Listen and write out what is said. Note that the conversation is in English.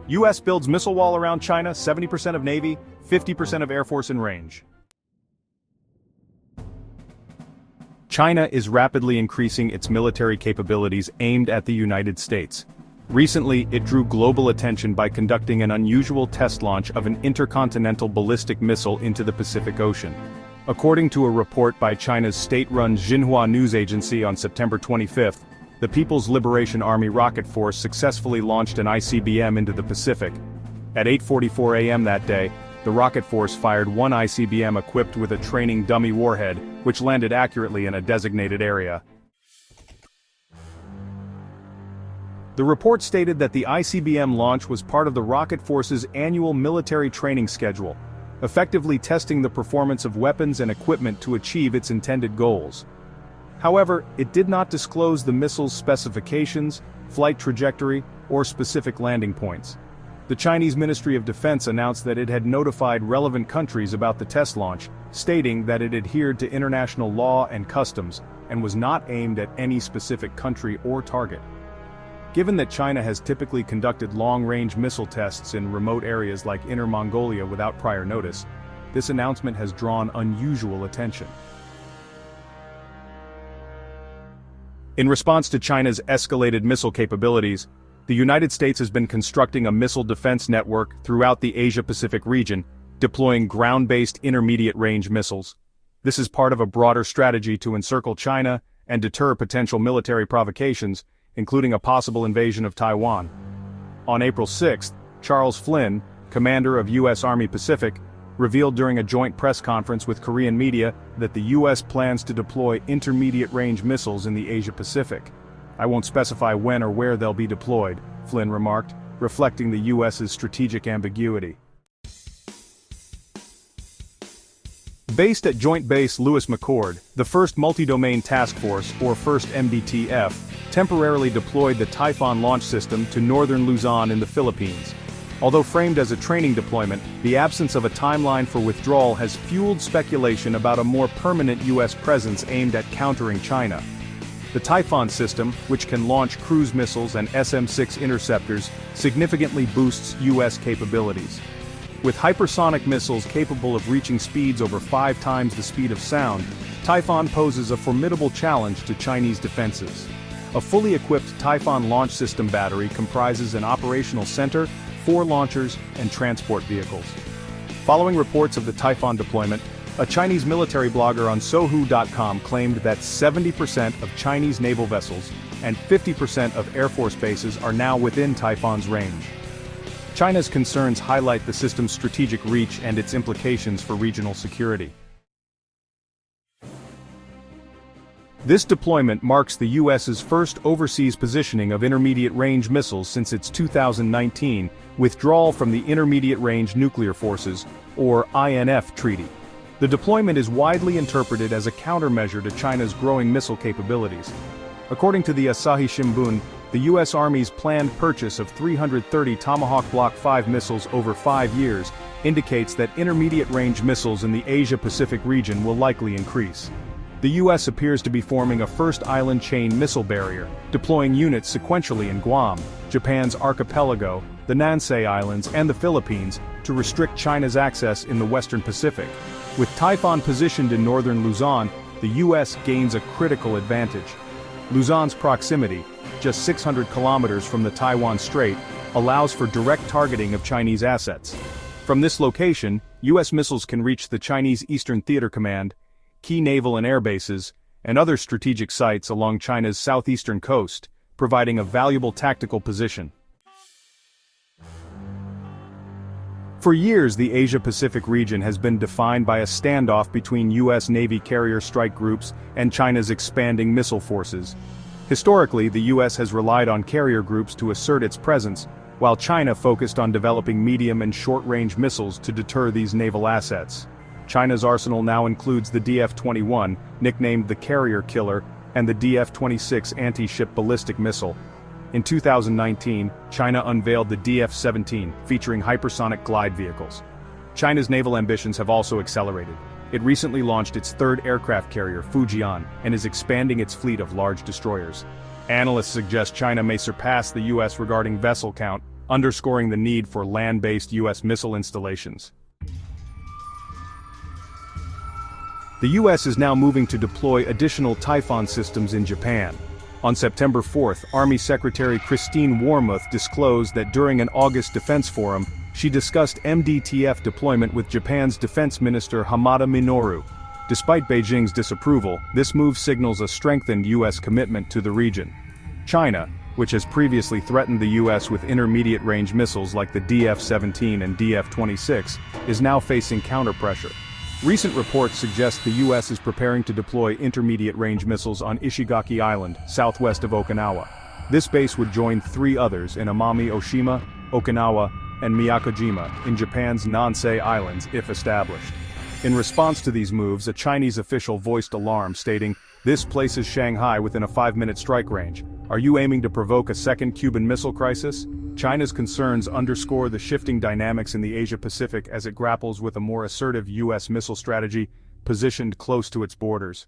US builds missile wall around China, 70% of Navy, 50% of Air Force in range. China is rapidly increasing its military capabilities aimed at the United States. Recently, it drew global attention by conducting an unusual test launch of an intercontinental ballistic missile into the Pacific Ocean. According to a report by China's state-run Xinhua news agency on September 25, the People's Liberation Army Rocket Force successfully launched an ICBM into the Pacific. At 8:44 a.m. that day, the Rocket Force fired one ICBM equipped with a training dummy warhead, which landed accurately in a designated area. The report stated that the ICBM launch was part of the Rocket Force's annual military training schedule, effectively testing the performance of weapons and equipment to achieve its intended goals. However, it did not disclose the missile's specifications, flight trajectory, or specific landing points. The Chinese Ministry of Defense announced that it had notified relevant countries about the test launch, stating that it adhered to international law and customs, and was not aimed at any specific country or target. Given that China has typically conducted long-range missile tests in remote areas like Inner Mongolia without prior notice, this announcement has drawn unusual attention. In response to China's escalated missile capabilities, the United States has been constructing a missile defense network throughout the Asia-Pacific region, deploying ground-based intermediate-range missiles. This is part of a broader strategy to encircle China and deter potential military provocations, including a possible invasion of Taiwan. On April 6, Charles Flynn, commander of U.S. Army Pacific, revealed during a joint press conference with Korean media that the U.S. plans to deploy intermediate-range missiles in the Asia-Pacific. "I won't specify when or where they'll be deployed," Flynn remarked, reflecting the U.S.'s strategic ambiguity. Based at Joint Base Lewis McChord, the 1st Multi-Domain Task Force, or 1st MDTF, temporarily deployed the Typhoon launch system to northern Luzon in the Philippines. Although framed as a training deployment, the absence of a timeline for withdrawal has fueled speculation about a more permanent U.S. presence aimed at countering China. The Typhoon system, which can launch cruise missiles and SM-6 interceptors, significantly boosts U.S. capabilities. With hypersonic missiles capable of reaching speeds over 5 times the speed of sound, Typhoon poses a formidable challenge to Chinese defenses. A fully equipped Typhoon launch system battery comprises an operational center, 4 launchers, and transport vehicles. Following reports of the Typhoon deployment, a Chinese military blogger on Sohu.com claimed that 70% of Chinese naval vessels and 50% of Air Force bases are now within Typhoon's range. China's concerns highlight the system's strategic reach and its implications for regional security. This deployment marks the U.S.'s first overseas positioning of intermediate-range missiles since its 2019 withdrawal from the Intermediate-Range Nuclear Forces, or INF, treaty. The deployment is widely interpreted as a countermeasure to China's growing missile capabilities. According to the Asahi Shimbun, the U.S. Army's planned purchase of 330 Tomahawk Block 5 missiles over 5 years indicates that intermediate-range missiles in the Asia-Pacific region will likely increase. The U.S. appears to be forming a first island chain missile barrier, deploying units sequentially in Guam, Japan's archipelago, the Nansei Islands, and the Philippines, to restrict China's access in the Western Pacific. With Typhoon positioned in northern Luzon, the U.S. gains a critical advantage. Luzon's proximity, just 600 kilometers from the Taiwan Strait, allows for direct targeting of Chinese assets. From this location, U.S. missiles can reach the Chinese Eastern Theater Command, key naval and air bases, and other strategic sites along China's southeastern coast, providing a valuable tactical position. For years, the Asia-Pacific region has been defined by a standoff between U.S. Navy carrier strike groups and China's expanding missile forces. Historically, the U.S. has relied on carrier groups to assert its presence, while China focused on developing medium and short-range missiles to deter these naval assets. China's arsenal now includes the DF-21, nicknamed the Carrier Killer, and the DF-26 anti-ship ballistic missile. In 2019, China unveiled the DF-17, featuring hypersonic glide vehicles. China's naval ambitions have also accelerated. It recently launched its 3rd aircraft carrier, Fujian, and is expanding its fleet of large destroyers. Analysts suggest China may surpass the U.S. regarding vessel count, underscoring the need for land-based U.S. missile installations. The U.S. is now moving to deploy additional Typhoon systems in Japan. On September 4, Army Secretary Christine Wormuth disclosed that during an August defense forum, she discussed MDTF deployment with Japan's Defense Minister Hamada Minoru. Despite Beijing's disapproval, this move signals a strengthened U.S. commitment to the region. China, which has previously threatened the U.S. with intermediate-range missiles like the DF-17 and DF-26, is now facing counter-pressure. Recent reports suggest the U.S. is preparing to deploy intermediate-range missiles on Ishigaki Island, southwest of Okinawa. This base would join 3 others in Amami Oshima, Okinawa, and Miyakojima in Japan's Nansei Islands if established. In response to these moves, a Chinese official voiced alarm, stating, "This places Shanghai within a 5-minute strike range. Are you aiming to provoke a second Cuban Missile Crisis?" China's concerns underscore the shifting dynamics in the Asia-Pacific as it grapples with a more assertive U.S. missile strategy positioned close to its borders.